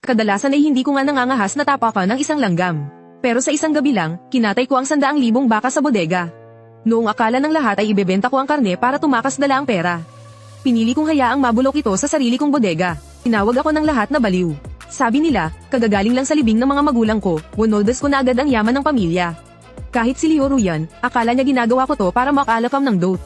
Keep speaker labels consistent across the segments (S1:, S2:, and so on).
S1: Kadalasan ay hindi ko nga nangangahas na tapakan ng isang langgam. Pero sa isang gabi lang, kinatay ko ang 100,000 baka sa bodega. Noong akala ng lahat ay ibebenta ko ang karne para tumakas dala ang pera. Pinili kong hayaang mabulok ito sa sarili kong bodega. Tinawag ako ng lahat na baliw. Sabi nila, kagagaling lang sa libing ng mga magulang ko, winoldas ko na agad ang yaman ng pamilya. Kahit si Leo Ruyan, akala niya ginagawa ko to para makalakam ng dote.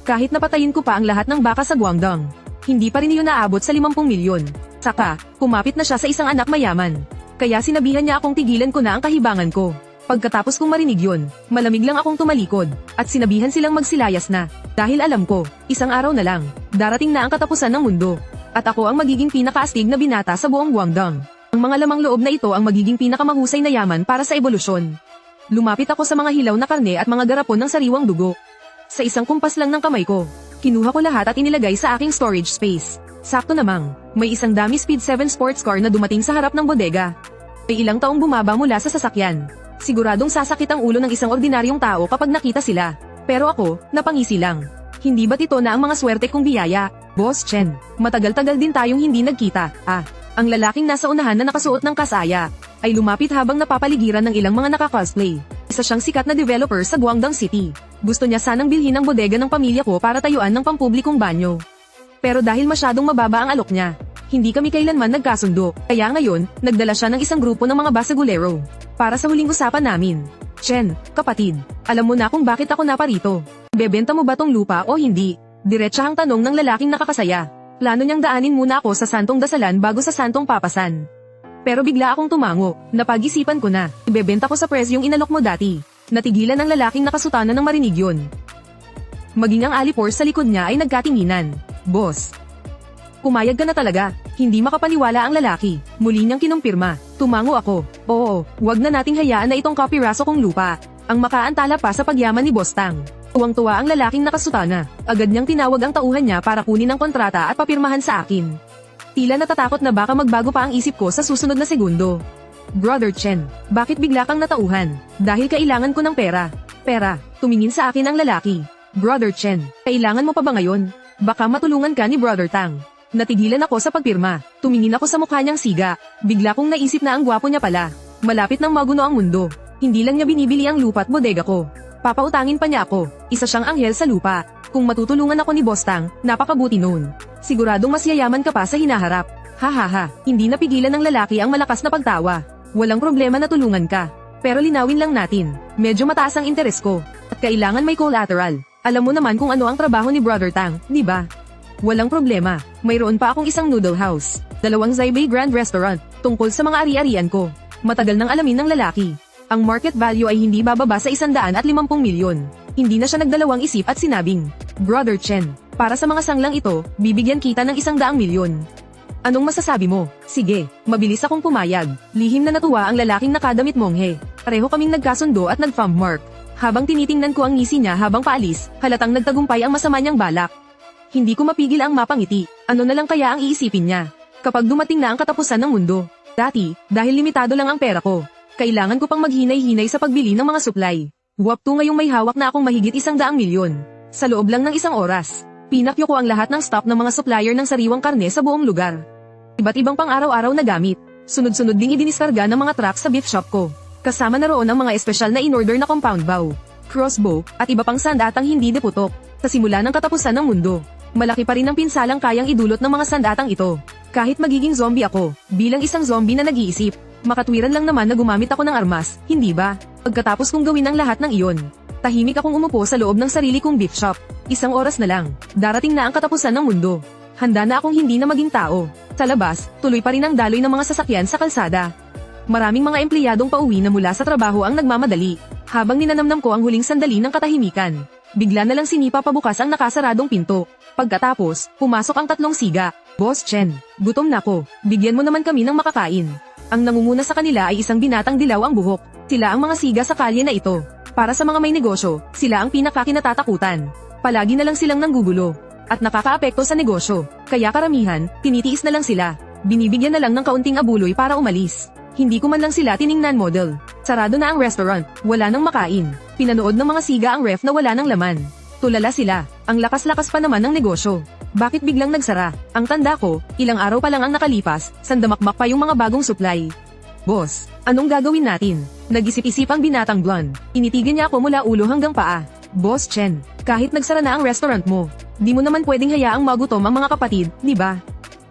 S1: Kahit napatayin ko pa ang lahat ng baka sa Guangdong, hindi pa rin iyon naabot sa 50 milyon. Saka, kumapit na siya sa isang anak mayaman. Kaya sinabihan niya akong tigilan ko na ang kahibangan ko. Pagkatapos kong marinig yun, malamig lang akong tumalikod, at sinabihan silang magsilayas na. Dahil alam ko, isang araw na lang, darating na ang katapusan ng mundo. At ako ang magiging pinakaastig na binata sa buong Guangdong. Ang mga lamang loob na ito ang magiging pinakamahusay na yaman para sa ebolusyon. Lumapit ako sa mga hilaw na karne at mga garapon ng sariwang dugo. Sa isang kumpas lang ng kamay ko, kinuha ko lahat at inilagay sa aking storage space. Sakto namang, may isang dami Speed 7 sports car na dumating sa harap ng bodega. May ilang taong bumaba mula sa sasakyan. Siguradong sasakit ang ulo ng isang ordinaryong tao kapag nakita sila. Pero ako, napangisi lang. Hindi ba't ito na ang mga swerte kong biyaya? Boss Chen, matagal-tagal din tayong hindi nagkita. Ang lalaking nasa unahan na nakasuot ng kasaya, ay lumapit habang napapaligiran ng ilang mga naka-cosplay. Isa siyang sikat na developer sa Guangdong City. Gusto niya sanang bilhin ang bodega ng pamilya ko para tayuan ng pampublikong banyo. Pero dahil masyadong mababa ang alok niya, hindi kami kailanman nagkasundo. Kaya ngayon, nagdala siya ng isang grupo ng mga basagulero. Para sa huling usapan namin. Chen, kapatid, alam mo na kung bakit ako naparito. Bebenta mo ba tong lupa o hindi? Diretsahang tanong ng lalaking nakakasaya. Plano niyang daanin muna ako sa Santong Dasalan bago sa Santong Papasan. Pero bigla akong tumango, napag-isipan ko na, ibebenta ko sa presyong inalok mo dati. Natigilan ang lalaking nakasutana ng marinig yun. Maging ang alipor sa likod niya ay nagkatinginan. Boss, pumayag ka na talaga. Hindi makapaniwala ang lalaki. Muli niyang kinumpirma. Tumango ako. Oo, wag na nating hayaan na itong kapiraso kong lupa. Ang makaantala pa sa pagyaman ni Boss Tang. Tuwang-tuwa ang lalaking nakasutana. Agad niyang tinawag ang tauhan niya para kunin ang kontrata at papirmahan sa akin. Tila natatakot na baka magbago pa ang isip ko sa susunod na segundo. Brother Chen, bakit bigla kang natauhan? Dahil kailangan ko ng pera. Pera, tumingin sa akin ang lalaki. Brother Chen, kailangan mo pa ba ngayon? Baka matulungan ka ni Brother Tang. Natigilan ako sa pagpirma. Tumingin ako sa mukha niyang siga. Bigla kong naisip na ang gwapo niya pala. Malapit nang maguno ang mundo. Hindi lang niya binibili ang lupa at bodega ko. Papautangin pa niya ako. Isa siyang anghel sa lupa. Kung matutulungan ako ni Boss Tang, napakabuti noon. Siguradong mas yayaman ka pa sa hinaharap. Hahaha, hindi napigilan ng lalaki ang malakas na pagtawa. Walang problema na tulungan ka. Pero linawin lang natin. Medyo mataas ang interes ko. At kailangan may collateral. Alam mo naman kung ano ang trabaho ni Brother Tang, di ba? Walang problema, mayroon pa akong isang noodle house, 2 Zaibei Grand Restaurant, tungkol sa mga ari-arian ko. Matagal nang alamin ng lalaki. Ang market value ay hindi bababa sa 150 milyon. Hindi na siya nagdalawang isip at sinabing, Brother Chen, para sa mga sanglang ito, bibigyan kita ng 100 milyon. Anong masasabi mo? Sige, mabilis akong pumayag. Lihim na natuwa ang lalaking nakadamit monghe. Pareho kaming nagkasundo at nag-thumb mark. Habang tinitingnan ko ang ngisi niya habang paalis, halatang nagtagumpay ang masama niyang balak. Hindi ko mapigil ang mapangiti. Ano na lang kaya ang iisipin niya? Kapag dumating na ang katapusan ng mundo. Dati, dahil limitado lang ang pera ko, kailangan ko pang maghinay-hinay sa pagbili ng mga supply. Wapto ngayong may hawak na akong mahigit 100 milyon. Sa loob lang ng isang oras, pinakyo ko ang lahat ng stock ng mga supplier ng sariwang karne sa buong lugar. Iba't ibang pang-araw-araw na gamit. Sunod-sunod ding idiniskarga ng mga truck sa beef shop ko. Kasama na roon ang mga espesyal na in-order na compound bow, crossbow, at iba pang sandatang hindi deputok. Sa simula ng katapusan ng mundo, malaki pa rin ang pinsalang kayang idulot ng mga sandatang ito. Kahit magiging zombie ako, bilang isang zombie na nag-iisip, makatwiran lang naman na gumamit ako ng armas, hindi ba? Pagkatapos kong gawin ang lahat ng iyon, tahimik akong umupo sa loob ng sarili kong beef shop. 1 oras na lang, darating na ang katapusan ng mundo. Handa na akong hindi na maging tao. Sa labas, tuloy pa rin ang daloy ng mga sasakyan sa kalsada. Maraming mga empleyadong pauwi na mula sa trabaho ang nagmamadali, habang ninanamnam ko ang huling sandali ng katahimikan. Bigla na lang sinipa pabukas ang nakasaradong pinto. Pagkatapos, pumasok ang 3 siga. Boss Chen, gutom na ko. Bigyan mo naman kami ng makakain. Ang nangunguna sa kanila ay isang binatang dilaw ang buhok. Sila ang mga siga sa kalye na ito. Para sa mga may negosyo, sila ang pinakakinatatakutan. Palagi na lang silang nanggugulo. At nakakaapekto sa negosyo. Kaya karamihan, tinitiis na lang sila. Binibigyan na lang ng kaunting abuloy para umalis. Hindi ko man lang sila tiningnan model. Sarado na ang restaurant, wala nang makain. Pinanood ng mga siga ang ref na wala nang laman. Tulala sila, ang lakas-lakas pa naman ng negosyo. Bakit biglang nagsara? Ang tanda ko, ilang araw pa lang ang nakalipas, sandamakmak pa yung mga bagong supply. Boss, anong gagawin natin? Nag-isip-isip ang binatang blonde. Initigan niya ako mula ulo hanggang paa. Boss Chen, kahit nagsara na ang restaurant mo, di mo naman pwedeng hayaang magutom ang mga kapatid, di ba?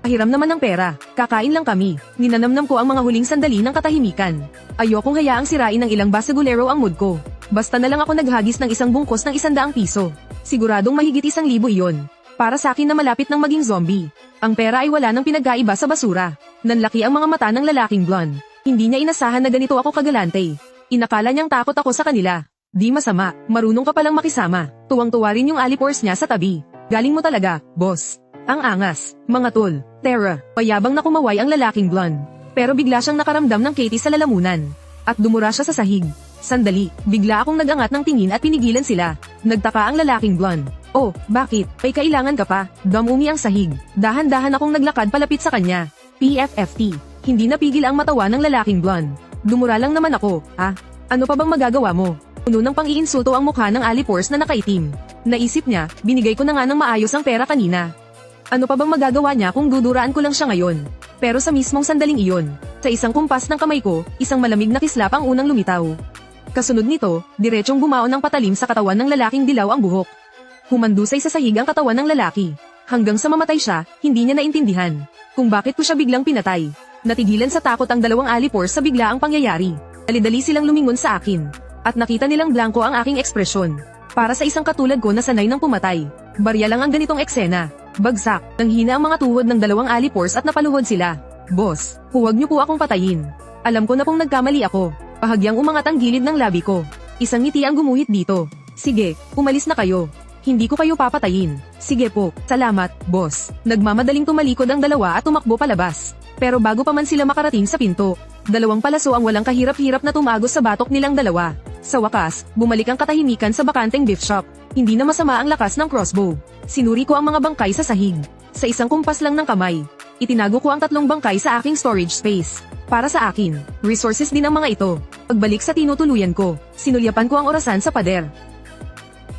S1: Pahiram naman ng pera, kakain lang kami. Ninanamnam ko ang mga huling sandali ng katahimikan. Ayokong hayaang sirain ng ilang basagulero ang mood ko. Basta na lang ako naghagis ng isang bungkos ng 100 piso. Siguradong mahigit 1,000 iyon. Para sa akin na malapit ng maging zombie. Ang pera ay wala nang pinagkaiba sa basura. Nanlaki ang mga mata ng lalaking blonde. Hindi niya inasahan na ganito ako kagalante. Inakala niyang takot ako sa kanila. Di masama, marunong ka palang makisama. Tuwang-tuwa rin yung alipors niya sa tabi. Galing mo talaga, boss. Ang angas, mga tol, Tara, payabang na kumaway ang lalaking blonde. Pero bigla siyang nakaramdam ng Katie sa lalamunan. At dumura siya sa sahig. Sandali, bigla akong nagangat ng tingin at pinigilan sila. Nagtaka ang lalaking blonde. Oh, bakit? May kailangan ka pa? Dumumi ang sahig. Dahan-dahan akong naglakad palapit sa kanya. PFFT. Hindi napigil ang matawa ng lalaking blonde. Dumura lang naman ako, Ano pa bang magagawa mo? Puno ng pang-iinsulto ang mukha ng alipors na nakaitim. Naisip niya, binigay ko na nga ng maayos ang pera kanina. Ano pa bang magagawa niya kung duduraan ko lang siya ngayon? Pero sa mismong sandaling iyon, sa isang kumpas ng kamay ko, isang malamig na kislap ang unang lumitaw. Kasunod nito, diretsong bumaon ng patalim sa katawan ng lalaking dilaw ang buhok. Humandusay sa sahig ang katawan ng lalaki. Hanggang sa mamatay siya, hindi niya naintindihan kung bakit ko siya biglang pinatay. Natigilan sa takot ang dalawang alipors sa biglaang pangyayari. Dali-dali silang lumingon sa akin. At nakita nilang blanko ang aking ekspresyon. Para sa isang katulad ko na sanay ng pumatay, barya lang ang ganitong eksena. Bagsak, nanghina ang mga tuhod ng dalawang alipors at napaluhod sila. Boss, huwag niyo po akong patayin. Alam ko na pong nagkamali ako. Bahagyang umangat ang gilid ng labi ko. Isang ngiti ang gumuhit dito. Sige, umalis na kayo. Hindi ko kayo papatayin. Sige po, salamat, boss. Nagmamadaling tumalikod ang dalawa at tumakbo palabas. Pero bago pa man sila makarating sa pinto, dalawang palaso ang walang kahirap-hirap na tumagos sa batok nilang dalawa. Sa wakas, bumalik ang katahimikan sa bakanteng beef shop. Hindi na masama ang lakas ng crossbow. Sinuri ko ang mga bangkay sa sahig. Sa isang kumpas lang ng kamay, itinago ko ang 3 bangkay sa aking storage space. Para sa akin, resources din ang mga ito. Pagbalik sa tinutuluyan ko, sinulyapan ko ang orasan sa pader.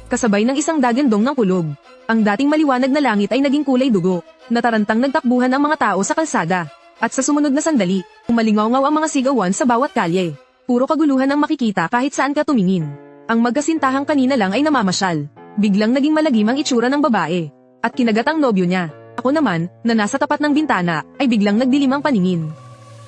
S1: Kasabay ng isang dagandong ng kulog, ang dating maliwanag na langit ay naging kulay dugo. Natarantang nagtakbuhan ang mga tao sa kalsada. At sa sumunod na sandali, umalingaw-ngaw ang mga sigawan sa bawat kalye. Puro kaguluhan ang makikita kahit saan ka tumingin. Ang magkasintahang kanina lang ay namamasyal. Biglang naging malagim ang itsura ng babae. At kinagat ang nobyo niya. Ako naman, na nasa tapat ng bintana, ay biglang nagdilim ang paningin.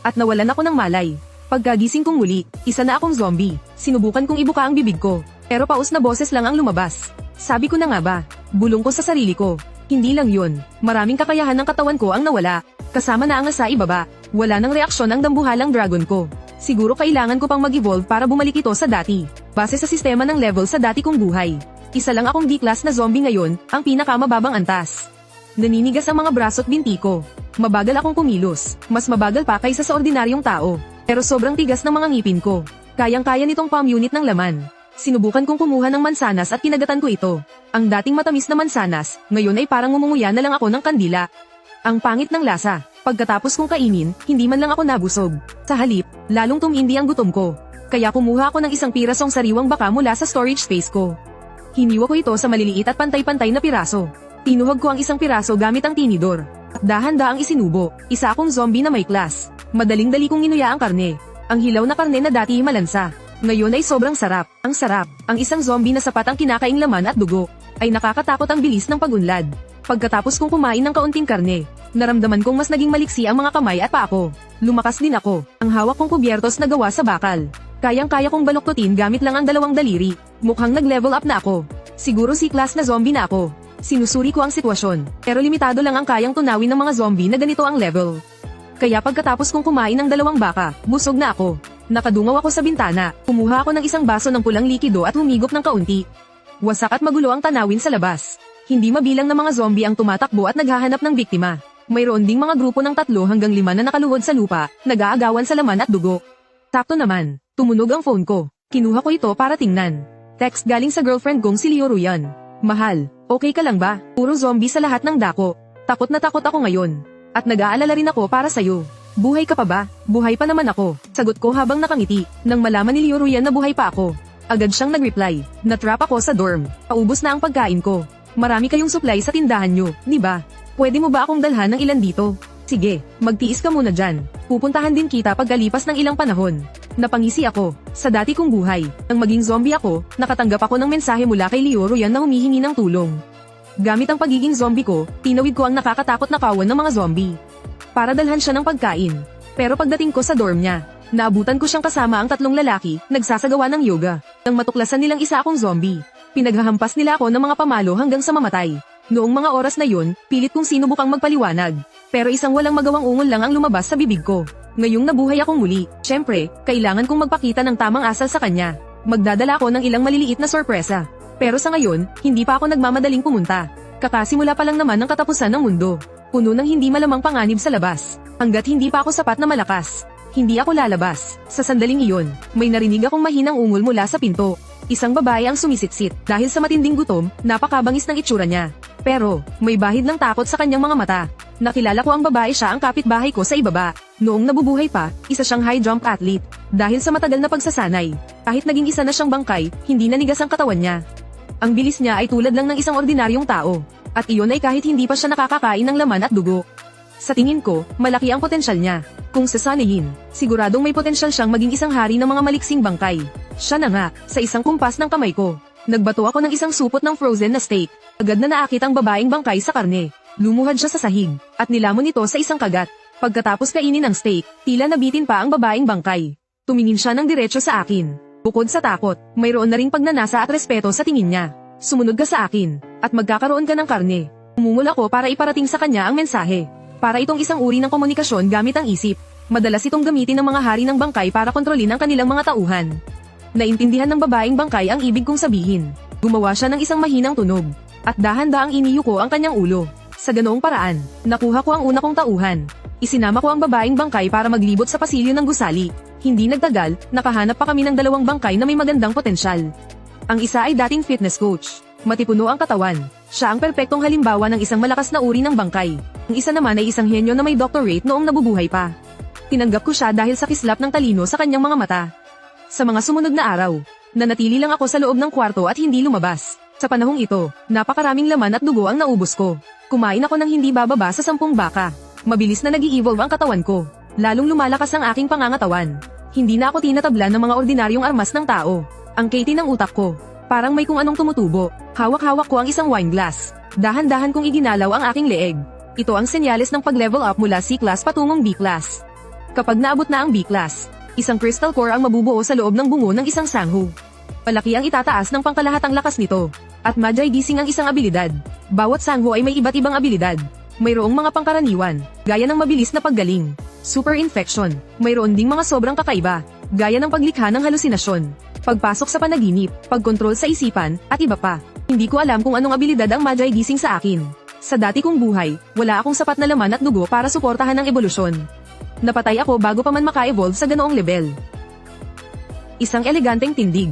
S1: At nawalan ako ng malay. Pagkagising kong muli, isa na akong zombie. Sinubukan kong ibuka ang bibig ko. Pero paus na boses lang ang lumabas. Sabi ko na nga ba, bulong ko sa sarili ko. Hindi lang yun, maraming kakayahan ng katawan ko ang nawala. Kasama na ang sa ibaba. Wala nang reaksyon ang dambuhalang dragon ko. Siguro kailangan ko pang mag-evolve para bumalik ito sa dati. Base sa sistema ng level sa dati kong buhay. Isa lang akong D-class na zombie ngayon, ang pinakamababang antas. Naninigas ang mga braso't binti ko. Mabagal akong kumilos, mas mabagal pa kaysa sa ordinaryong tao. Pero sobrang tigas ng mga ngipin ko. Kayang-kaya nitong palm unit ng laman. Sinubukan kong kumuha ng mansanas at kinagatan ko ito. Ang dating matamis na mansanas, ngayon ay parang ngumunguya na lang ako ng kandila. Ang pangit ng lasa. Pagkatapos kong kainin, hindi man lang ako nabusog. Sa halip, lalong tumindi ang gutom ko. Kaya kumuha ako ng isang pirasong sariwang baka mula sa storage space ko. Hiniwa ko ito sa maliliit at pantay-pantay na piraso. Tinuhog ko ang isang piraso gamit ang tinidor. At dahan-daang isinubo, isa akong zombie na may class. Madaling-dali kong inuya ang karne. Ang hilaw na karne na dati malansa. Ngayon ay sobrang sarap. Ang sarap. Ang isang zombie na sapat ang kinakaing laman at dugo. Ay nakakatakot ang bilis ng pagunlad. Pagkatapos kong kumain ng kaunting karne, naramdaman kong mas naging maliksi ang mga kamay at paa ko. Lumakas din ako. Ang hawak kong kubyertos na gawa sa bakal. Kayang-kaya kong baluktutin gamit lang ang 2 daliri. Mukhang nag-level up na ako. Siguro C-class na zombie na ako. Sinusuri ko ang sitwasyon. Pero limitado lang ang kayang tunawin ng mga zombie na ganito ang level. Kaya pagkatapos kong kumain ng 2 baka, busog na ako. Nakadungaw ako sa bintana, kumuha ako ng isang baso ng pulang likido at humigop ng kaunti. Wasak at magulo ang tanawin sa labas. Hindi mabilang na mga zombie ang tumatakbo at naghahanap ng biktima. Mayroon ding mga grupo ng 3 hanggang 5 na nakaluhod sa lupa, nag-aagawan sa laman at dugo. Sakto naman, tumunog ang phone ko. Kinuha ko ito para tingnan. Text galing sa girlfriend kong si Leo Ruyan. Mahal, okay ka lang ba? Puro zombie sa lahat ng dako. Takot na takot ako ngayon. At nag-aalala rin ako para sa'yo. Buhay ka pa ba? Buhay pa naman ako. Sagot ko habang nakangiti. Nang malaman ni Leo Ruyan na buhay pa ako, agad siyang nag-reply. Natrap ako sa dorm. Paubos na ang pagkain ko. Marami kayong supply sa tindahan nyo, di ba? Pwede mo ba akong dalhan ng ilan dito? Sige, magtiis ka muna dyan. Pupuntahan din kita pagkalipas ng ilang panahon. Napangisi ako. Sa dati kong buhay, nang maging zombie ako, nakatanggap ako ng mensahe mula kay Leo Royan na humihingi ng tulong. Gamit ang pagiging zombie ko, tinawid ko ang nakakatakot na kawan ng mga zombie. Para dalhan siya ng pagkain. Pero pagdating ko sa dorm niya, naabutan ko siyang kasama ang 3 lalaki, nagsasagawa ng yoga. Nang matuklasan nilang isa akong zombie, pinaghahampas nila ako ng mga pamalo hanggang sa mamatay. Noong mga oras na yun, pilit kong sinubukang magpaliwanag. Pero isang walang magawang ungol lang ang lumabas sa bibig ko. Ngayong nabuhay akong muli, syempre, kailangan kong magpakita ng tamang asal sa kanya. Magdadala ako ng ilang maliliit na sorpresa. Pero sa ngayon, hindi pa ako nagmamadaling pumunta. Kakasimula pa lang naman ng katapusan ng mundo. Puno ng hindi malamang panganib sa labas. Hanggat hindi pa ako sapat na malakas, hindi ako lalabas. Sa sandaling iyon, may narinig akong mahinang ungol mula sa pinto. Isang babae ang sumisitsit. Dahil sa matinding gutom, napakabangis ng itsura niya. Pero, may bahid ng takot sa kanyang mga mata. Nakilala ko ang babae, siya ang kapitbahay ko sa ibaba. Noong nabubuhay pa, isa siyang high jump athlete. Dahil sa matagal na pagsasanay, kahit naging isa na siyang bangkay, hindi nanigas ang katawan niya. Ang bilis niya ay tulad lang ng isang ordinaryong tao. At iyon ay kahit hindi pa siya nakakakain ng laman at dugo. Sa tingin ko, malaki ang potensyal niya. Kung sasanihin, siguradong may potensyal siyang maging isang hari ng mga maliksing bangkay. Siya na nga, sa isang kumpas ng kamay ko. Nagbato ako ng isang supot ng frozen na steak. Agad na naakit ang babaeng bangkay sa karne. Lumuhad siya sa sahig, at nilamon ito sa isang kagat. Pagkatapos kainin ng steak, tila nabitin pa ang babaeng bangkay. Tumingin siya ng diretso sa akin. Bukod sa takot, mayroon na ring pagnanasa at respeto sa tingin niya. Sumunod ka sa akin, at magkakaroon ka ng karne. Umungol ako para iparating sa kanya ang mensahe. Para itong isang uri ng komunikasyon gamit ang isip. Madalas itong gamitin ng mga hari ng bangkay para kontrolin ang kanilang mga tauhan. Naintindihan ng babaeng bangkay ang ibig kong sabihin. Gumawa siya ng isang mahinang tunog. At dahan-daang iniyuko ang kanyang ulo. Sa ganoong paraan, nakuha ko ang una kong tauhan. Isinama ko ang babaeng bangkay para maglibot sa pasilyo ng gusali. Hindi nagtagal, nakahanap pa kami ng 2 bangkay na may magandang potensyal. Ang isa ay dating fitness coach. Matipuno ang katawan. Siya ang perpektong halimbawa ng isang malakas na uri ng bangkay. Ang isa naman ay isang henyo na may doctorate noong nabubuhay pa. Tinanggap ko siya dahil sa kislap ng talino sa kanyang mga mata. Sa mga sumunod na araw, nanatili lang ako sa loob ng kwarto at hindi lumabas. Sa panahong ito, napakaraming laman at dugo ang naubos ko. Kumain ako ng hindi bababa sa 10 baka. Mabilis na nag-i-evolve ang katawan ko. Lalong lumalakas ang aking pangangatawan. Hindi na ako tinatablan ng mga ordinaryong armas ng tao. Ang Katie ng utak ko. Parang may kung anong tumutubo. Hawak-hawak ko ang isang wine glass. Dahan-dahan kong iginalaw ang aking leeg. Ito ang senyales ng pag-level up mula C-class patungong B-class. Kapag naabot na ang B-class, isang crystal core ang mabubuo sa loob ng bungo ng isang sanghu. Palaki ang itataas ng pangkalahatang lakas nito. At Magi gising ang isang abilidad. Bawat sangho ay may iba't ibang abilidad. Mayroong mga pangkaraniwan, gaya ng mabilis na paggaling, super infection. Mayroon ding mga sobrang kakaiba, gaya ng paglikha ng halusinasyon, pagpasok sa panaginip, pagkontrol sa isipan, at iba pa. Hindi ko alam kung anong abilidad ang Magi gising sa akin. Sa dati kong buhay, wala akong sapat na laman at dugo para suportahan ang ebolusyon. Napatay ako bago pa man maka-evolve sa ganoong level. Isang eleganteng tindig.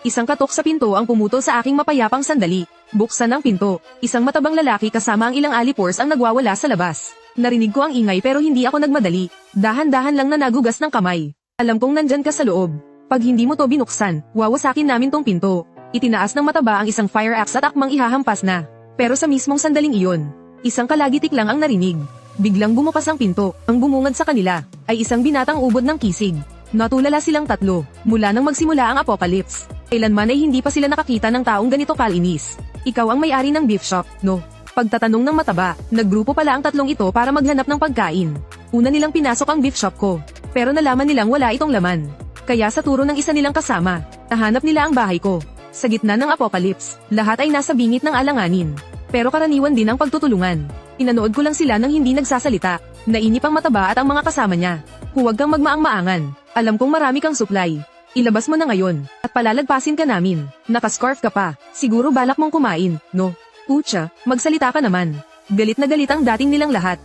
S1: Isang katok sa pinto ang pumutol sa aking mapayapang sandali. Buksan ang pinto. Isang matabang lalaki kasama ang ilang alipores ang nagwawala sa labas. Narinig ko ang ingay pero hindi ako nagmadali. Dahan-dahan lang na nagugas ng kamay. Alam kong nandyan ka sa loob. Pag hindi mo to binuksan, wawasakin namin tong pinto. Itinaas ng mataba ang isang fire axe at akmang ihahampas na. Pero sa mismong sandaling iyon, isang kalagitik lang ang narinig. Biglang bumukas ang pinto. Ang bumungad sa kanila ay isang binatang ubod ng kisig. Natulala silang 3 mula nang magsimula ang apocalypse. Kailanman ay hindi pa sila nakakita ng taong ganito kalinis. Ikaw ang may-ari ng beef shop, no? Pagtatanong ng mataba, naggrupo pala ang 3 ito para maghanap ng pagkain. Una nilang pinasok ang beef shop ko, pero nalaman nilang wala itong laman. Kaya sa turo ng isa nilang kasama, nahanap nila ang bahay ko. Sa gitna ng apocalypse, lahat ay nasa bingit ng alanganin. Pero karaniwan din ang pagtutulungan. Pinanood ko lang sila nang hindi nagsasalita. Nainip ang mataba at ang mga kasama niya. Huwag kang magmaang-maangan. Alam kong marami kang supply. Ilabas mo na ngayon, at palalagpasin ka namin. Nakascarf ka pa, siguro balak mong kumain, no? Pucha, magsalita ka naman. Galit na galit ang dating nilang lahat.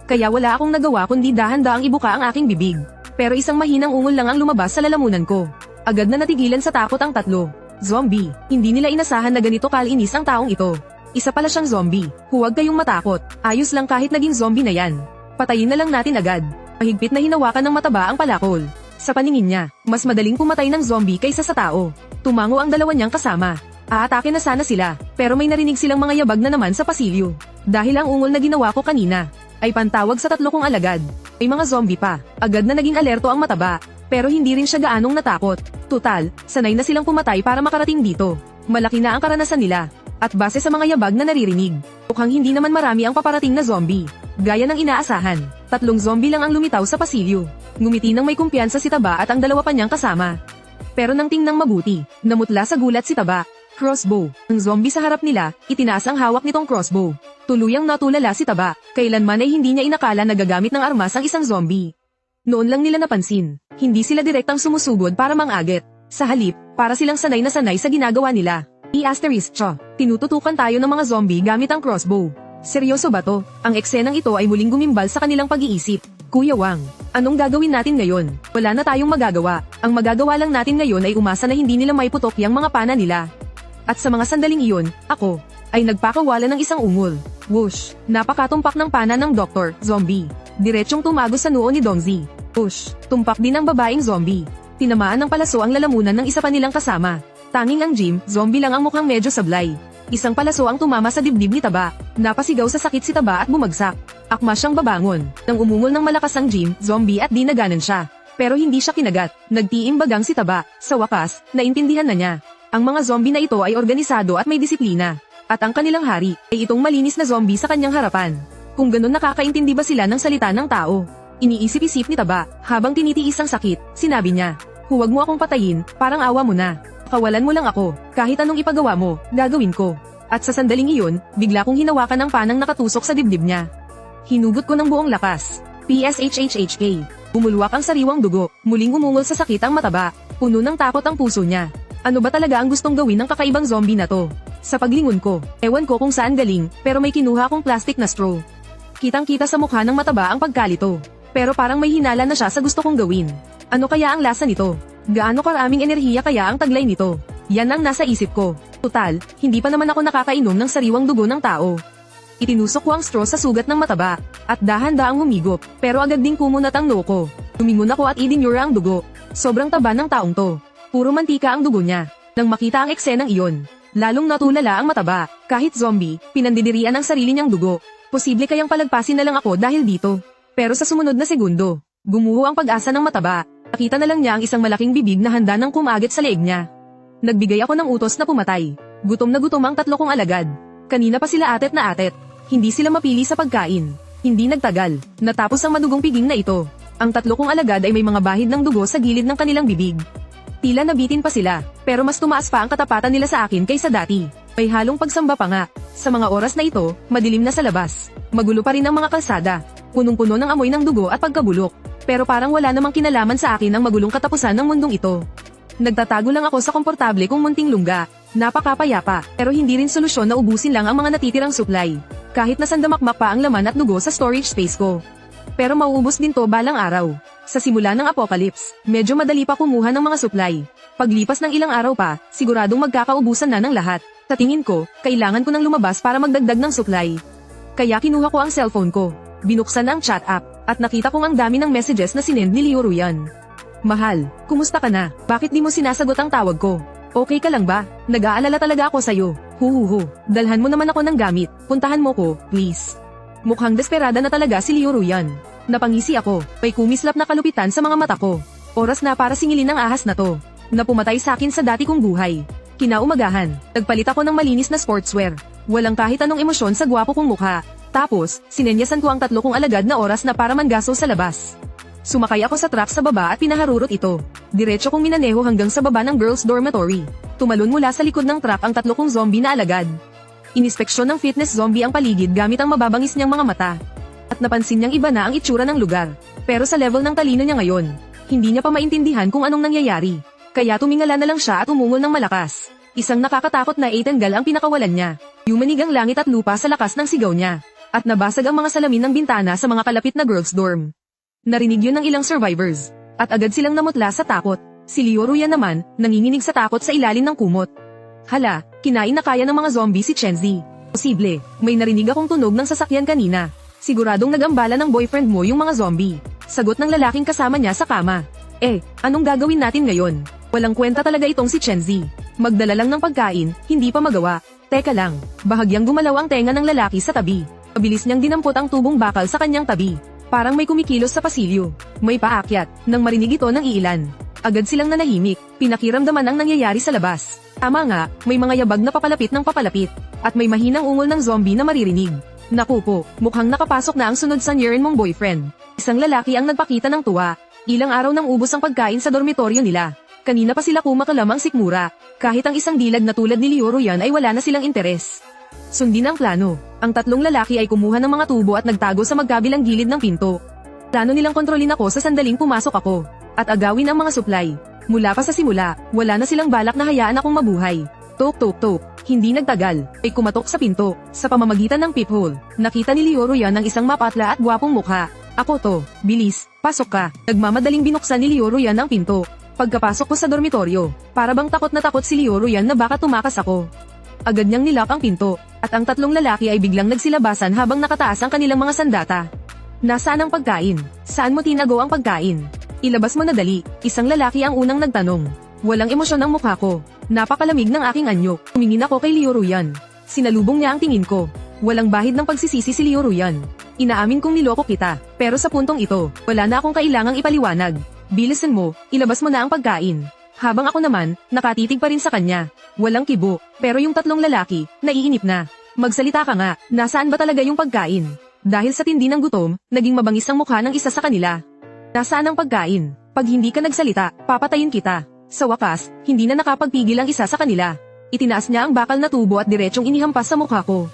S1: Kaya wala akong nagawa kundi dahan-daang ibuka ang aking bibig. Pero isang mahinang ungol lang ang lumabas sa lalamunan ko. Agad na natigilan sa takot ang 3. Zombie, hindi nila inasahan na ganito kalinis ang taong ito. Isa pala siyang zombie, huwag kayong matakot. Ayos lang kahit naging zombie na yan. Patayin na lang natin agad. Mahigpit na hinawakan ng mataba ang palakol. Sa paningin niya, mas madaling pumatay ng zombie kaysa sa tao. Tumango ang 2 niyang kasama. Aatake na sana sila, pero may narinig silang mga yabag na naman sa pasilyo. Dahil ang ungol na ginawa ko kanina ay pantawag sa tatlo kong alagad. May mga zombie pa. Agad na naging alerto ang mataba. Pero hindi rin siya gaanong natakot. Tutal, sanay na silang pumatay para makarating dito. Malaki na ang karanasan nila. At base sa mga yabag na naririnig, mukhang hindi naman marami ang paparating na zombie. Gaya ng inaasahan, 3 zombie lang ang lumitaw sa pasilyo. Ngumiti ng may kumpiyansa si Taba at ang 2 pa niyang kasama. Pero nang tingnang mabuti, namutla sa gulat si Taba. Crossbow. Ang zombie sa harap nila, itinaas ang hawak nitong crossbow. Tuluyang natulala si Taba. Kailanman ay hindi niya inakala na gagamit ng armas ang isang zombie. Noon lang nila napansin, hindi sila direktang sumusugod para mangagit. Sa halip, para silang sanay na sanay sa ginagawa nila. I-asterisk siya. Tinututukan tayo ng mga zombie gamit ang crossbow. Seryoso ba to? Ang eksenang ito ay muling gumimbal sa kanilang pag-iisip. Kuya Wang, anong gagawin natin ngayon? Wala na tayong magagawa. Ang magagawa lang natin ngayon ay umasa na hindi nila maiputok yung mga pana nila. At sa mga sandaling iyon, ako ay nagpakawala ng isang ungol. Whoosh! Napakatumpak ng pana ng Dr. Zombie. Diretsyong tumagos sa noo ni Dongzi. Whoosh! Tumpak din ang babaeng zombie. Tinamaan ng palaso ang lalamunan ng isa pa nilang kasama. Tanging ang Jim, zombie lang ang mukhang medyo sablay. Isang palaso ang tumama sa dibdib ni Taba. Napasigaw sa sakit si Taba at bumagsak. Akma siyang babangon. Nang umungol ng malakas ang Jim, zombie at di naganan siya. Pero hindi siya kinagat. Nagtiimbagang si Taba. Sa wakas, naintindihan na niya. Ang mga zombie na ito ay organisado at may disiplina. At ang kanilang hari ay itong malinis na zombie sa kanyang harapan. Kung ganun nakakaintindi ba sila ng salita ng tao? Iniisip-isip ni Taba habang tinitiis ang sakit. Sinabi niya, "Huwag mo akong patayin, parang awa mo na. Kawalan mo lang ako, kahit anong ipagawa mo, gagawin ko." At sa sandaling iyon, bigla kong hinawakan ang panang nakatusok sa dibdib niya. Hinugot ko ng buong lakas. PSHHHK. Bumulwak ang sariwang dugo, muling umungol sa sakit ang mataba. Puno ng takot ang puso niya. Ano ba talaga ang gustong gawin ng kakaibang zombie na to? Sa paglingon ko, ewan ko kung saan galing, pero may kinuha akong plastic na straw. Kitang-kita sa mukha ng mataba ang pagkalito. Pero parang may hinala na siya sa gusto kong gawin. Ano kaya ang lasa nito? Gaano karaming enerhiya kaya ang taglay nito? Yan ang nasa isip ko. Tutal, hindi pa naman ako nakakainom ng sariwang dugo ng tao. Itinusok ko ang straw sa sugat ng mataba, at dahan-daang humigop, pero agad ding kumunat ang noo ko. Tumingon ako at idinyura ang dugo. Sobrang taba ng taong to. Puro mantika ang dugo niya. Nang makita ang eksenang iyon, lalong natulala ang mataba. Kahit zombie, pinandidirian ang sarili niyang dugo. Posible kayang palagpasin na lang ako dahil dito. Pero sa sumunod na segundo, gumuho ang pag-asa ng mataba. Nakita na lang niya ang isang malaking bibig na handa nang kumagit sa leeg niya. Nagbigay ako ng utos na pumatay. Gutom na gutom ang 3 kong alagad. Kanina pa sila atet na atet. Hindi sila mapili sa pagkain. Hindi nagtagal. Natapos ang madugong piging na ito. Ang 3 kong alagad ay may mga bahid ng dugo sa gilid ng kanilang bibig. Tila nabitin pa sila, pero mas tumaas pa ang katapatan nila sa akin kaysa dati. May halong pagsamba pa nga. Sa mga oras na ito, madilim na sa labas. Magulo pa rin ang mga kalsada. Punong-puno ng amoy ng dugo at pagkabulok. Pero parang wala namang kinalaman sa akin ang magulong katapusan ng mundong ito. Nagtatago lang ako sa komportable kong munting lungga. Napakapayapa, pero hindi rin solusyon na ubusin lang ang mga natitirang supply. Kahit na sandamakmak pa ang laman at dugo sa storage space ko. Pero mauubos din to balang araw. Sa simula ng apocalypse, medyo madali pa kumuha ng mga supply. Paglipas ng ilang araw pa, siguradong magkakaubusan na ng lahat. Sa tingin ko, kailangan ko nang lumabas para magdagdag ng supply. Kaya kinuha ko ang cellphone ko. Binuksan ang chat app, at nakita kong ang dami ng messages na sinend ni Liu Ruyan. "Mahal, kumusta ka na? Bakit di mo sinasagot ang tawag ko? Okay ka lang ba? Nag-aalala talaga ako sa'yo. Huhuhu, dalhan mo naman ako ng gamit. Puntahan mo ko, please." Mukhang desperada na talaga si Liu Ruyan. Napangisi ako, may kumislap na kalupitan sa mga mata ko. Oras na para singilin ang ahas na to. Na pumatay sa akin sa dati kong buhay. Kinaumagahan, nagpalit ako ng malinis na sportswear. Walang kahit anong emosyon sa gwapo kong mukha. Tapos, sinenyasan ko ang 3 kong alagad na oras na para manggaso sa labas. Sumakay ako sa truck sa baba at pinaharurot ito. Diretso kong minaneho hanggang sa baba ng girls' dormitory. Tumalon mula sa likod ng truck ang 3 kong zombie na alagad. Inispeksyon ng fitness zombie ang paligid gamit ang mababangis niyang mga mata. At napansin niyang iba na ang itsura ng lugar. Pero sa level ng talino niya ngayon, hindi niya pa maintindihan kung anong nangyayari. Kaya tumingala na lang siya at umungol ng malakas. Isang nakakatakot na Eitangal ang pinakawalan niya. Yumanig ang langit at lupa sa lakas ng sigaw niya. At nabasag ang mga salamin ng bintana sa mga kalapit na girls' dorm. Narinig yun ng ilang survivors. At agad silang namutla sa takot. Si Liu Ruyan naman, nanginginig sa takot sa ilalim ng kumot. Hala, kinain na kaya ng mga zombie si Chenzi. Posible, may narinig akong tunog ng sasakyan kanina. Siguradong nag-ambala ng boyfriend mo yung mga zombie. Sagot ng lalaking kasama niya sa kama. Anong gagawin natin ngayon? Walang kwenta talaga itong si Chenzi. Magdala lang ng pagkain, hindi pa magawa. Teka lang, bahagyang gumalaw ang tenga ng lalaki sa tabi. Mabilis niyang dinampot ang tubong bakal sa kanyang tabi. Parang may kumikilos sa pasilyo. May paakyat, nang marinig ito ng iilan. Agad silang nanahimik, pinakiramdaman ang nangyayari sa labas. Tama nga, may mga yabag na papalapit ng papalapit. At may mahinang ungol ng zombie na maririnig. Naku po, mukhang nakapasok na ang sunod sa Niren mong boyfriend. Isang lalaki ang nagpakita ng tuwa. Ilang araw nang ubos ang pagkain sa dormitoryo nila. Kanina pa sila kumakalamang sikmura. Kahit ang isang dilag na tulad ni Lioro yan ay wala na silang interes. Sundin ang plano. Ang tatlong lalaki ay kumuha ng mga tubo at nagtago sa magkabilang gilid ng pinto. Plano nilang kontrolin ako sa sandaling pumasok ako. At agawin ang mga supply. Mula pa sa simula, wala na silang balak na hayaan akong mabuhay. Tok tok tok. Hindi nagtagal, ay kumatok sa pinto. Sa pamamagitan ng peephole, nakita ni Lioro yan ang isang mapatla at gwapong mukha. Ako to, bilis, pasok ka. Nagmamadaling binuksan ni Lioro yan ang pinto. Pagkapasok ko sa dormitoryo, para bang takot na takot si Lioro yan na baka tumakas ako. Agad niyang nilak ang pinto, at ang tatlong lalaki ay biglang nagsilabasan habang nakataas ang kanilang mga sandata. Nasaan ang pagkain? Saan mo tinago ang pagkain? Ilabas mo na dali, isang lalaki ang unang nagtanong. Walang emosyon ang mukha ko. Napakalamig ng aking anyo. Tumingin ako kay Lioro yan. Sinalubong niya ang tingin ko. Walang bahid ng pagsisisi si Lioro yan. Inaamin kong niloko kita, pero sa puntong ito, wala na akong kailangang ipaliwanag. Bilisan mo, ilabas mo na ang pagkain. Habang ako naman, nakatitig pa rin sa kanya. Walang kibo, pero yung tatlong lalaki, naiinip na. Magsalita ka nga, nasaan ba talaga yung pagkain? Dahil sa tindi ng gutom, naging mabangis ang mukha ng isa sa kanila. Nasaan ang pagkain? Pag hindi ka nagsalita, papatayin kita. Sa wakas, hindi na nakapagpigil ang isa sa kanila. Itinaas niya ang bakal na tubo at diretsong inihampas sa mukha ko.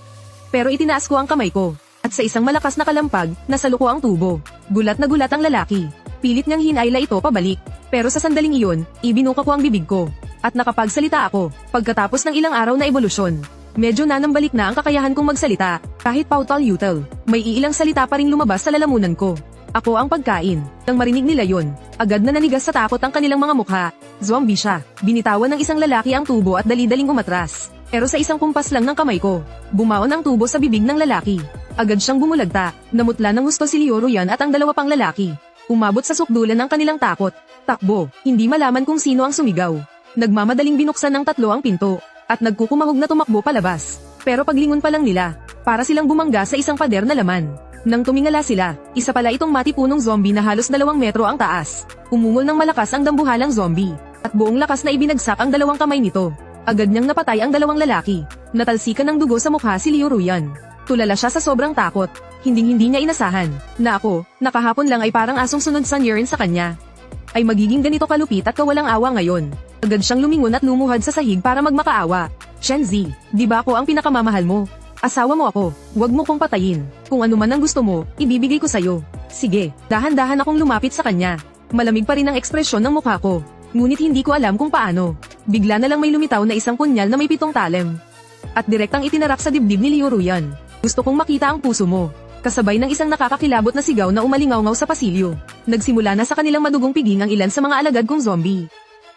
S1: Pero itinaas ko ang kamay ko. At sa isang malakas na kalampag, nasalo ko ang tubo. Gulat na gulat ang lalaki. Pilit niyang hinayla ito pabalik. Pero sa sandaling iyon, ibinuka ko ang bibig ko. At nakapagsalita ako, pagkatapos ng ilang araw na ebolusyon. Medyo nanambalik na ang kakayahan kong magsalita, kahit pautal-utal. May iilang salita pa ring lumabas sa lalamunan ko. Ako ang pagkain. Nang marinig nila yon, agad na nanigas sa takot ang kanilang mga mukha. Zombie siya. Binitawan ng isang lalaki ang tubo at dali-daling umatras. Pero sa isang kumpas lang ng kamay ko, bumaon ang tubo sa bibig ng lalaki. Agad siyang bumulagta, namutla ng gusto si Lioro yan at ang dalawa pang lalaki. Umabot sa sukdulan ng kanilang takot. Takbo, hindi malaman kung sino ang sumigaw. Nagmamadaling binuksan ng tatlo ang pinto, at nagkukumahog na tumakbo palabas. Pero paglingon pa lang nila, para silang bumangga sa isang pader na laman. Nang tumingala sila, isa pala itong matipunong zombie na halos 2 metro ang taas. Umungol ng malakas ang dambuhalang zombie, at buong lakas na ibinagsak ang 2 kamay nito. Agad niyang napatay ang 2 lalaki. Natalsikan ng dugo sa mukha si Lioro yan. Tulala siya sa sobrang takot. Hinding-hindi niya inasahan na ako, nakahapon lang ay parang asong sunod sa Niren sa kanya. Ay magiging ganito kalupit at kawalang awa ngayon. Agad siyang lumingon at lumuhad sa sahig para magmakaawa. Shenzi, di ba ako ang pinakamamahal mo? Asawa mo ako, wag mo kong patayin. Kung ano man ang gusto mo, ibibigay ko sa'yo. Sige, dahan-dahan akong lumapit sa kanya. Malamig pa rin ang ekspresyon ng mukha ko. Ngunit hindi ko alam kung paano. Bigla na lang may lumitaw na isang punyal na may 7 talem. At direktang itinarak sa dibdib ni Lioro yan. Gusto kong makita ang puso mo. Kasabay ng isang nakakakilabot na sigaw na umalingaw-ngaw sa pasilyo. Nagsimula na sa kanilang madugong piging ang ilan sa mga alagad kong zombie.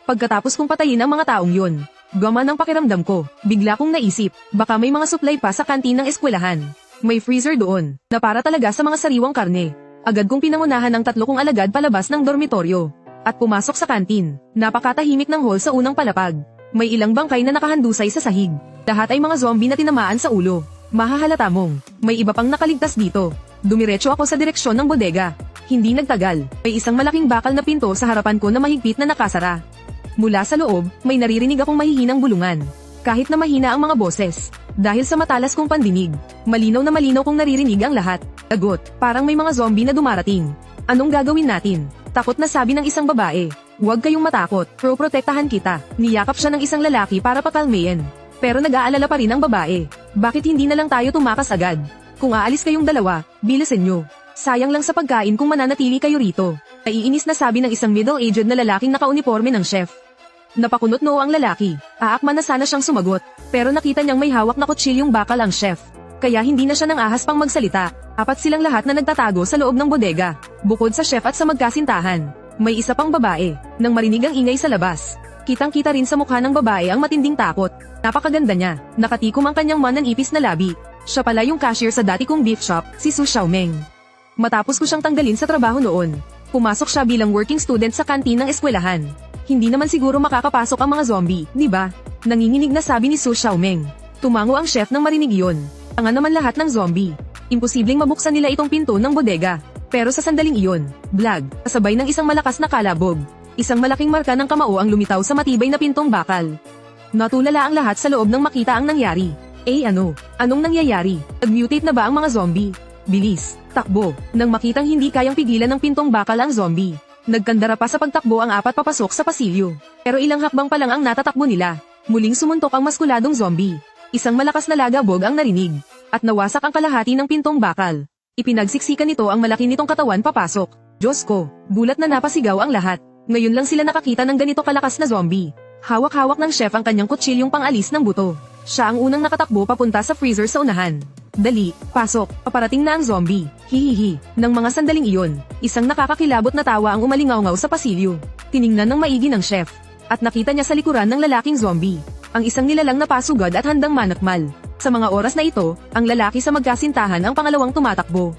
S1: Pagkatapos kong patayin ang mga taong yon, gama ng pakiramdam ko, bigla kong naisip, baka may mga supply pa sa kantin ng eskwelahan. May freezer doon, na para talaga sa mga sariwang karne. Agad kong pinangunahan ang 3 kong alagad palabas ng dormitoryo. At pumasok sa kantin. Napakatahimik ng hall sa unang palapag. May ilang bangkay na nakahandusay sa sahig. Lahat ay mga zombie na tinamaan sa ulo. Mahahalata mong, may iba pang nakaligtas dito. Dumiretso ako sa direksyon ng bodega. Hindi nagtagal, may isang malaking bakal na pinto sa harapan ko na mahigpit na nakasara. Mula sa loob, may naririnig akong mahihinang bulungan. Kahit na mahina ang mga boses. Dahil sa matalas kong pandinig, malinaw na malinaw kong naririnig ang lahat. Lagot, parang may mga zombie na dumarating. Anong gagawin natin? Takot na sabi ng isang babae. Huwag kayong matakot, protektahan kita. Niyakap siya ng isang lalaki para pakalmayan. Pero nag-aalala pa rin ang babae. Bakit hindi na lang tayo tumakas agad? Kung aalis kayong dalawa, bilisan nyo. Sayang lang sa pagkain kung mananatili kayo rito. Naiinis na sabi ng isang middle-aged na lalaking nakauniforme ng chef. Napakunot noo ang lalaki. Aakman na sana siyang sumagot. Pero nakita niyang may hawak na kutsilyong bakal ang chef. Kaya hindi na siya nang ahas pang magsalita. 4 silang lahat na nagtatago sa loob ng bodega. Bukod sa chef at sa magkasintahan, may isa pang babae. Nang marinig ang ingay sa labas, kitang-kita rin sa mukha ng babae ang matinding takot. Napakaganda niya. Nakatikom ang kanyang mananipis na labi. Siya pala yung cashier sa dati kong beef shop, si Su Xiaomeng. Matapos ko siyang tanggalin sa trabaho noon, pumasok siya bilang working student sa kantin ng eskwelahan. Hindi naman siguro makakapasok ang mga zombie, di ba? Nanginginig na sabi ni Su Xiaomeng. Tumango ang chef nang marinig iyon. Tanga naman lahat ng zombie. Imposibleng mabuksan nila itong pinto ng bodega. Pero sa sandaling iyon, blag, kasabay ng isang malakas na kalabog. Isang malaking marka ng kamao ang lumitaw sa matibay na pintong bakal. Natulala ang lahat sa loob nang makita ang nangyari. Ano? Anong nangyayari? Nag-mutate na ba ang mga zombie? Bilis, takbo. Nang makitang hindi kayang pigilan ng pintong bakal ang zombie, nagkandara pa sa pagtakbo ang apat papasok sa pasilyo. Pero ilang hakbang pa lang ang natatakbo nila. Muling sumuntok ang maskuladong zombie. Isang malakas na lagabog ang narinig. At nawasak ang kalahati ng pintong bakal. Ipinagsiksikan nito ang malaki nitong katawan papasok. Diyos ko, gulat na napasigaw ang lahat. Ngayon lang sila nakakita ng ganito kalakas na zombie. Hawak-hawak ng chef ang kanyang kutsilyong pangalis ng buto. Siya ang unang nakatakbo papunta sa freezer sa unahan. Dali, pasok, paparating na ang zombie. Hihihi. Nang mga sandaling iyon, isang nakakakilabot na tawa ang umalingaw-ngaw sa pasilyo. Tiningnan ng maigi ng chef. At nakita niya sa likuran ng lalaking zombie. Ang isang nilalang na pasugad at handang manakmal. Sa mga oras na ito, ang lalaki sa magkasintahan ang pangalawang tumatakbo.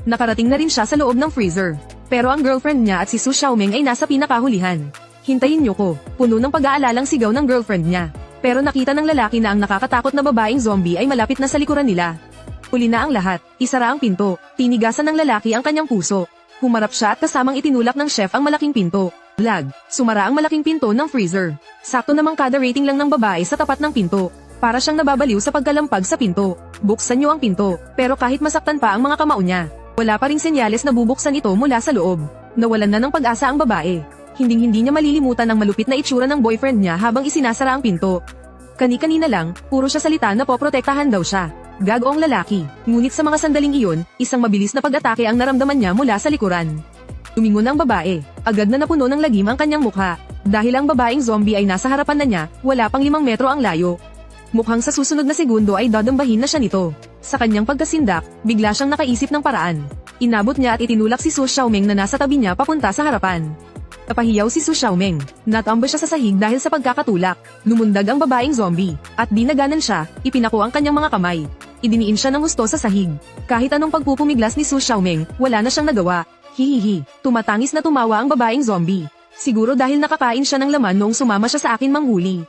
S1: Nakarating na rin siya sa loob ng freezer. Pero ang girlfriend niya at si Su Xiaoming ay nasa pinakahulihan. Hintayin niyo ko, puno ng pag-aalalang sigaw ng girlfriend niya. Pero nakita ng lalaki na ang nakakatakot na babaeng zombie ay malapit na sa likuran nila. Huli na ang lahat, isara ang pinto, tinigasan ng lalaki ang kanyang puso. Humarap siya at kasamang itinulak ng chef ang malaking pinto. Blag, sumara ang malaking pinto ng freezer. Sakto namang kada rating lang ng babae sa tapat ng pinto. Para siyang nababaliw sa pagkalampag sa pinto. Buksan niyo ang pinto, pero kahit masaktan pa ang mga kamao niya, wala pa ring senyales na bubuksan ito mula sa loob. Nawalan na ng pag-asa ang babae. Hinding-hindi niya malilimutan ang malupit na itsura ng boyfriend niya habang isinasara ang pinto. Kani-kanina lang, puro siya salita na poprotektahan daw siya. Gago ang lalaki. Ngunit sa mga sandaling iyon, isang mabilis na pag-atake ang naramdaman niya mula sa likuran. Tumingon ang babae. Agad na napuno ng lagim ang kanyang mukha. Dahil ang babaeng zombie ay nasa harapan na niya, wala pang 5 metro ang layo. Mukhang sa susunod na segundo ay dadambahin na siya nito. Sa kanyang pagkasindak, bigla siyang nakaisip ng paraan. Inabot niya at itinulak si Su Xiaoming na nasa tabi niya papunta sa harapan. Napahiyaw si Su Xiaoming. Natambo siya sa sahig dahil sa pagkakatulak. Lumundag ang babaeng zombie. At di naganan siya, ipinako ang kanyang mga kamay. Idiniin siya ng husto sa sahig. Kahit anong pagpupumiglas ni Su Xiaoming, wala na siyang nagawa. Hihihi. Tumatangis na tumawa ang babaeng zombie. Siguro dahil nakakain siya ng laman noong sumama siya sa akin manghuli.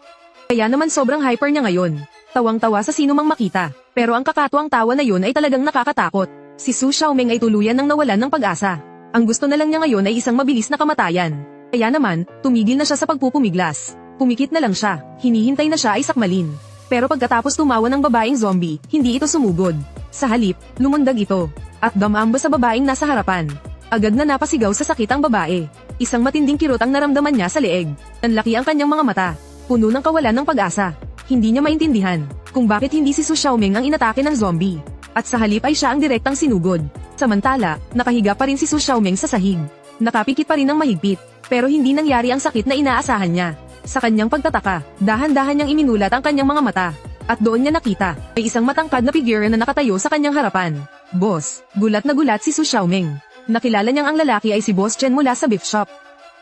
S1: Kaya naman sobrang hyper niya ngayon. Tawang-tawa sa sino mang makita. Pero ang kakatuwang tawa na yun ay talagang nakakatakot. Si Su Xiaoming ay tuluyan ng nawalan ng pag-asa. Ang gusto na lang niya ngayon ay isang mabilis na kamatayan. Kaya naman, tumigil na siya sa pagpupumiglas. Pumikit na lang siya. Hinihintay na siya ay sakmalin. Pero pagkatapos tumawa ng babaeng zombie, hindi ito sumugod. Sa halip, lumundag ito. At damamba sa babaeng nasa harapan. Agad na napasigaw sa sakit ang babae. Isang matinding kirot ang naramdaman niya sa leeg. Nanlaki ang kanyang mga mata. Puno ng kawalan ng pag-asa. Hindi niya maintindihan kung bakit hindi si Su Xiaoming ang inatake ng zombie. At sa halip ay siya ang direktang sinugod. Samantala, nakahiga pa rin si Su Xiaoming sa sahig. Nakapikit pa rin ng mahigpit. Pero hindi nangyari ang sakit na inaasahan niya. Sa kanyang pagtataka, dahan-dahan niyang iminulat ang kanyang mga mata. At doon niya nakita, may isang matangkad na figure na nakatayo sa kanyang harapan. Boss, gulat na gulat si Su Xiaoming. Nakilala niyang ang lalaki ay si Boss Chen mula sa beef shop.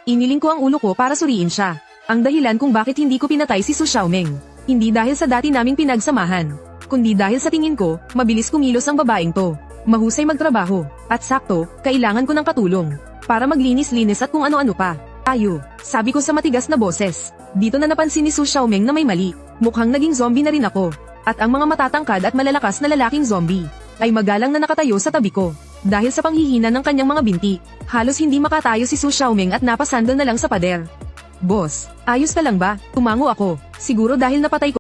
S1: Iniling ko ang ulo ko para suriin siya. Ang dahilan kung bakit hindi ko pinatay si Su Xiaoming. Hindi dahil sa dati naming pinagsamahan. Kundi dahil sa tingin ko, mabilis kumilos ang babaeng to. Mahusay magtrabaho. At sakto, kailangan ko ng katulong. Para maglinis-linis at kung ano-ano pa. Tayo, sabi ko sa matigas na boses. Dito na napansin ni Su Xiaoming na may mali. Mukhang naging zombie na rin ako. At ang mga matatangkad at malalakas na lalaking zombie ay magalang na nakatayo sa tabi ko. Dahil sa panghihina ng kanyang mga binti, halos hindi makatayo si Su Xiaoming at napasandal na lang sa pader. Boss, ayos ka lang ba? Tumango ako. Siguro dahil napatay ko